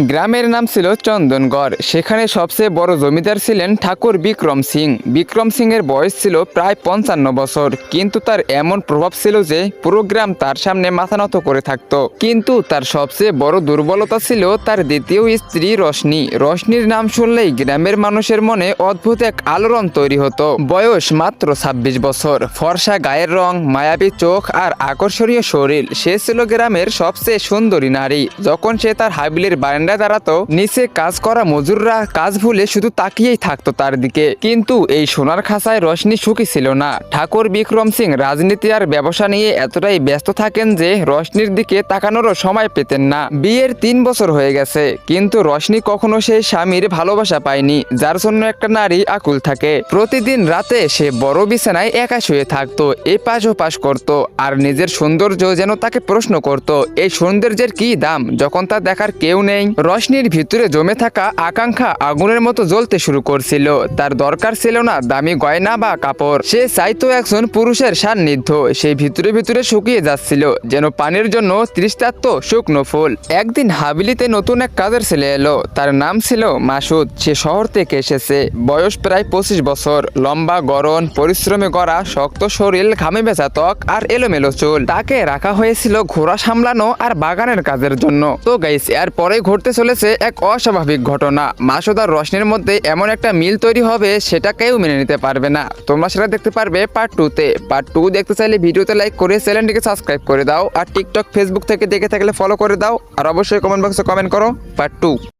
গ্রামের নাম ছিল চন্দনগড়। সেখানে সবচেয়ে বড় জমিদার ছিলেন ঠাকুর বিক্রম সিং। বিক্রম সিং এর বয়স ছিল প্রায় 55 বছর, কিন্তু তার এমন প্রভাব ছিল যে পুরো গ্রাম তার সামনে মাথা নত করে থাকত। কিন্তু তার সবচেয়ে বড় দুর্বলতা ছিল তার দ্বিতীয় স্ত্রী রশনি। রশনির নাম শুনলেই গ্রামের মানুষের মনে অদ্ভুত এক আলোড়ন তৈরি হতো। বয়স মাত্র 26 বছর, ফর্সা গায়ের রং, মায়াবী চোখ আর আকর্ষণীয় শরীর। সে ছিল গ্রামের সবচেয়ে সুন্দরী নারী। যখন সে তার হাবিলের বারান্দায় দাঁড়াতো, নিচে কাজ করা মজুররা কাজ ভুলে শুধু তাকিয়েই থাকতো তার দিকে। কিন্তু এই সোনার খাঁচায় রশনি সুখী ছিল না। ঠাকুর বিক্রম সিং রাজনীতি আর ব্যবসা নিয়ে এতটাই ব্যস্ত থাকেন যে রশনির দিকে তাকানোরও সময় পেতেন না। বিয়ের 3 বছর হয়ে গেছে, কিন্তু রশনি কখনো সেই স্বামীর ভালোবাসা পায়নি যার জন্য একটা নারী আকুল থাকে। প্রতিদিন রাতে সে বড় বিছানায় একা শুয়ে থাকতো, এপাশ ওপাশ করতো আর নিজের সৌন্দর্য যেন তাকে প্রশ্ন করত, এই সৌন্দর্যের কি দাম যখন তা দেখার কেউ নেই। রশনির ভিতরে জমে থাকা আকাঙ্ক্ষা আগুনের মতো জ্বলতে শুরু করছিল। তার দরকার ছিল না দামি গয়না বা কাপড়, সে চাইতো একজন পুরুষের সান্নিধ্য। সে ভিতরে ভিতরে শুকিয়ে যাচ্ছিল, যেন পানির জন্য তৃষ্ণার্ত শুকনো ফুল। একদিন হাবিলিতে নতুন এক কাজের ছেলে এলো। তার নাম ছিল মাসুদ। সে শহর থেকে এসেছে, বয়স প্রায় 25 বছর, লম্বা গড়ন, পরিশ্রমে গড়া শক্ত শরীর, ঘামে ভেজা ত্বক আর এলোমেলো চুল। তাকে রাখা হয়েছিল ঘোড়া সামলানো আর বাগানের কাজের জন্য। তো গাইস, এর পরে ঘটতে চলেছে এক অস্বাভাবিক ঘটনা। মাসুদ আর রশনির মধ্যে এমন একটা মিল তৈরি হবে সেটা কেউ মেনে নিতে পারবে না। তোমরা সেটা দেখতে পারবে পার্ট 2-তে। পার্ট 2 দেখতে চাইলে ভিডিওতে লাইক করে চ্যানেলটিকে সাবস্ক্রাইব করে দাও, আর টিকটক ফেসবুক থেকে দেখে থাকলে ফলো করে দাও, আর অবশ্যই কমেন্ট বক্সে কমেন্ট করো পার্ট 2।